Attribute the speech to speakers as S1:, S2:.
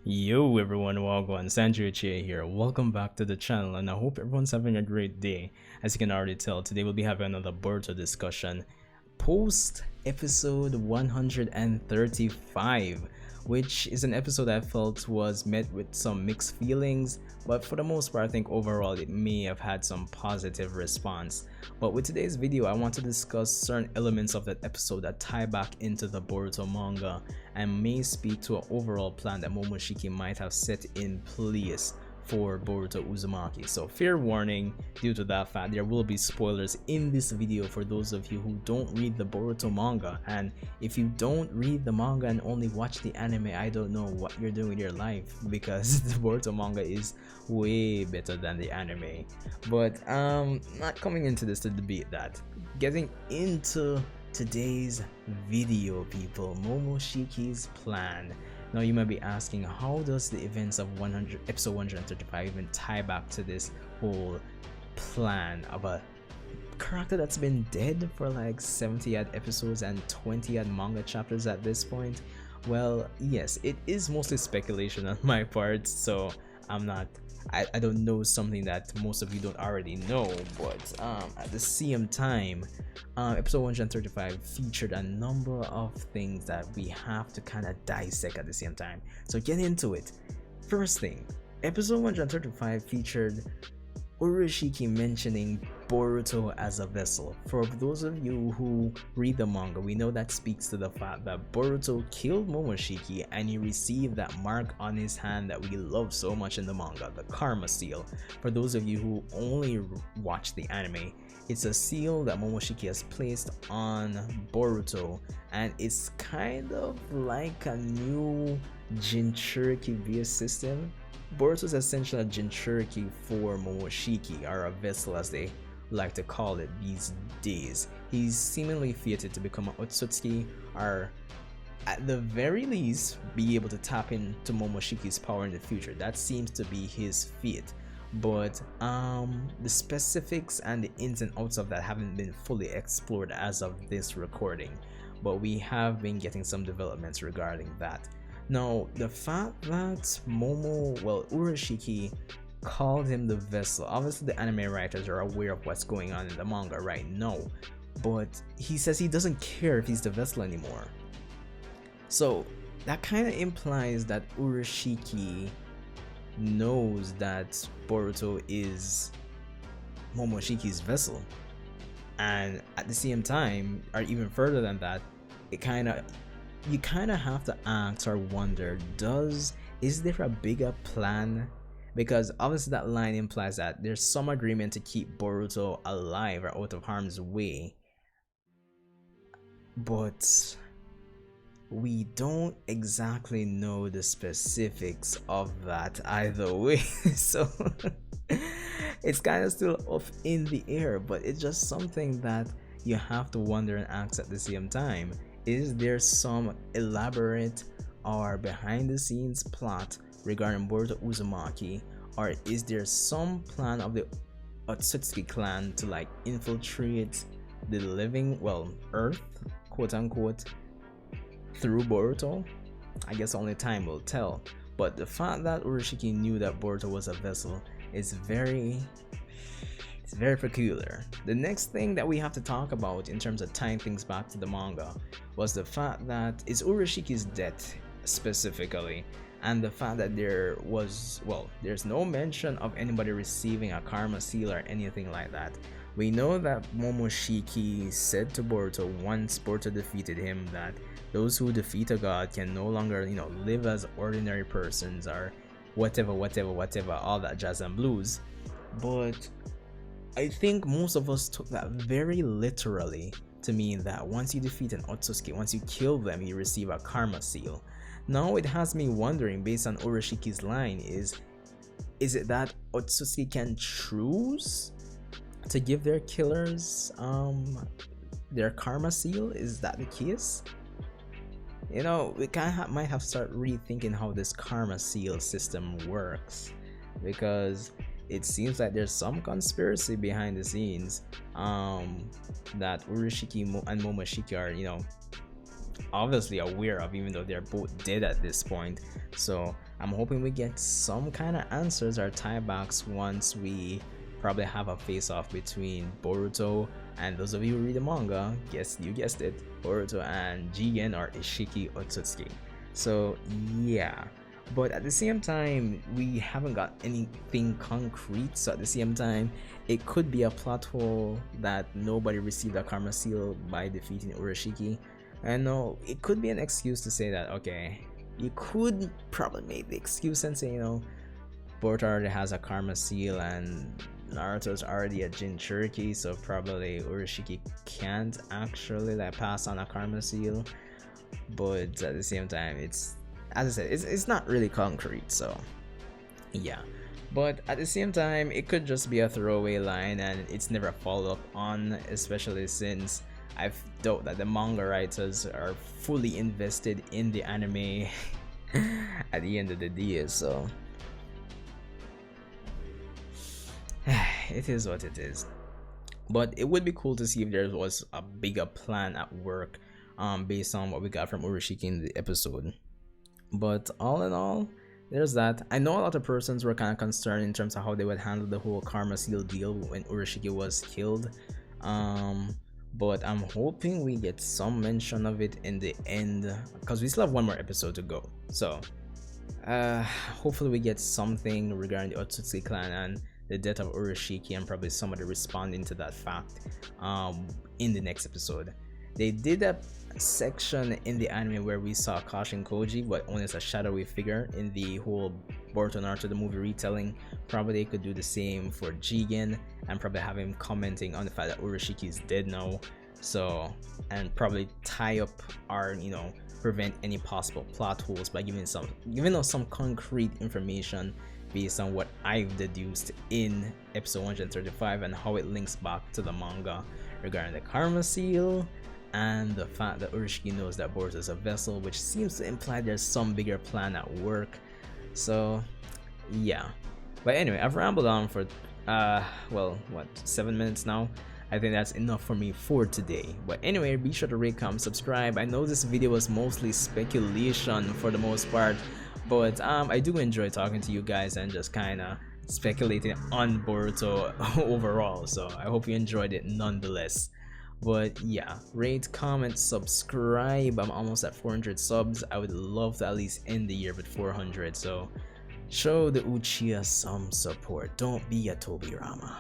S1: Yo everyone, welcome. Sanjay Chia here. Welcome back to the channel, and I hope everyone's having a great day. As you can already tell, today we'll be having another Boruto discussion post episode 135, which is an episode I felt was met with some mixed feelings, but for the most part I think overall it may have had some positive response. But with today's video, I want to discuss certain elements of that episode that tie back into the Boruto manga and may speak to an overall plan that Momoshiki might have set in place for Boruto Uzumaki. So fair warning, due to that fact, there will be spoilers in this video for those of you who don't read the Boruto manga. And if you don't read the manga and only watch the anime, I don't know what you're doing with your life, because the Boruto manga is way better than the anime. But not coming into this to debate that. Getting into today's video, people, Momoshiki's plan. Now you might be asking, how does the events of episode 135 even tie back to this whole plan of a character that's been dead for like 70 odd episodes and 20 odd manga chapters at this point? Well, yes, it is mostly speculation on my part, so I don't know something that most of you don't already know, but at the same time, episode 135 featured a number of things that we have to kind of dissect at the same time. So get into it. First thing, episode 135 featured Urashiki mentioning Boruto as a vessel. For those of you who read the manga, we know that speaks to the fact that Boruto killed Momoshiki and he received that mark on his hand that we love so much in the manga, the karma seal. For those of you who only watch the anime, it's a seal that Momoshiki has placed on Boruto, and it's kind of like a new Jinchuriki via system. Boruto is essentially a Jinchuriki for Momoshiki, or a vessel as they like to call it these days. He's seemingly fated to become an Otsutsuki, or at the very least be able to tap into Momoshiki's power in the future. That seems to be his fate. But the specifics and the ins and outs of that haven't been fully explored as of this recording, but we have been getting some developments regarding that. Now, the fact that Urashiki called him the vessel, obviously the anime writers are aware of what's going on in the manga right now, but he says he doesn't care if he's the vessel anymore. So that kind of implies that Urashiki knows that Boruto is Momoshiki's vessel, and at the same time, or even further than that, you kind of have to ask or wonder, is there a bigger plan? Because obviously that line implies that there's some agreement to keep Boruto alive or out of harm's way, but we don't exactly know the specifics of that either way. So it's kind of still up in the air, but it's just something that you have to wonder and ask at the same time. Is there some elaborate or behind the scenes plot regarding Boruto Uzumaki, or is there some plan of the Otsutsuki clan to like infiltrate the living, Earth, quote unquote, through Boruto? I guess only time will tell. But the fact that Urashiki knew that Boruto was a vessel is very peculiar. The next thing that we have to talk about in terms of tying things back to the manga was the fact that it's Urashiki's death specifically, and the fact that there's no mention of anybody receiving a karma seal or anything like that. We know that Momoshiki said to Boruto once Boruto defeated him that those who defeat a god can no longer, live as ordinary persons or whatever, all that jazz and blues. But I think most of us took that very literally to mean that once you defeat an Otsutsuki, once you kill them, you receive a karma seal. Now it has me wondering, based on Urashiki's line, is it that Otsutsuki can choose to give their killers their karma seal? Is that the case? We might have to start rethinking how this karma seal system works, because it seems like there's some conspiracy behind the scenes that Urashiki and Momoshiki are, obviously aware of, even though they're both dead at this point. So I'm hoping we get some kind of answers or tiebacks once we probably have a face-off between Boruto and those of you who read the manga, guess you guessed it, Boruto and Jigen or Ishiki Otsutsuki. So yeah, but at the same time we haven't got anything concrete, so at the same time it could be a plot hole that nobody received a karma seal by defeating Urashiki. And no, it could be an excuse to say that, okay, you could probably make the excuse and say, Boruto already has a karma seal and Naruto's already a Jinchuriki, so probably Urashiki can't actually like pass on a karma seal. But at the same time, it's, as I said, it's not really concrete, so yeah. But at the same time, it could just be a throwaway line and it's never followed up on, especially since I doubt that the manga writers are fully invested in the anime at the end of the day, so it is what it is. But it would be cool to see if there was a bigger plan at work based on what we got from Urashiki in the episode. But all in all, there's that. I know a lot of persons were kind of concerned in terms of how they would handle the whole karma seal deal when Urashiki was killed. But I'm hoping we get some mention of it in the end, because we still have one more episode to go. So hopefully we get something regarding the Otsutsuki clan and the death of Urashiki, and probably somebody responding to that fact in the next episode. They did a section in the anime where we saw Kashin Koji, but only as a shadowy figure in the whole Boruto Naruto the movie retelling. Probably they could do the same for Jigen and probably have him commenting on the fact that Urashiki is dead now. So, and probably tie up or prevent any possible plot holes by giving us some concrete information based on what I've deduced in episode 135 and how it links back to the manga regarding the karma seal and the fact that Urashiki knows that Boruto is a vessel, which seems to imply there's some bigger plan at work. So yeah, but anyway, I've rambled on for 7 minutes now. I think that's enough for me for today. But anyway, be sure to rate, comment, subscribe. I know this video was mostly speculation for the most part, but I do enjoy talking to you guys and just kind of speculating on Boruto overall, so I hope you enjoyed it nonetheless. But yeah, rate, comment, subscribe. I'm almost at 400 subs. I would love to at least end the year with 400, so show the Uchiha some support. Don't be a Tobirama.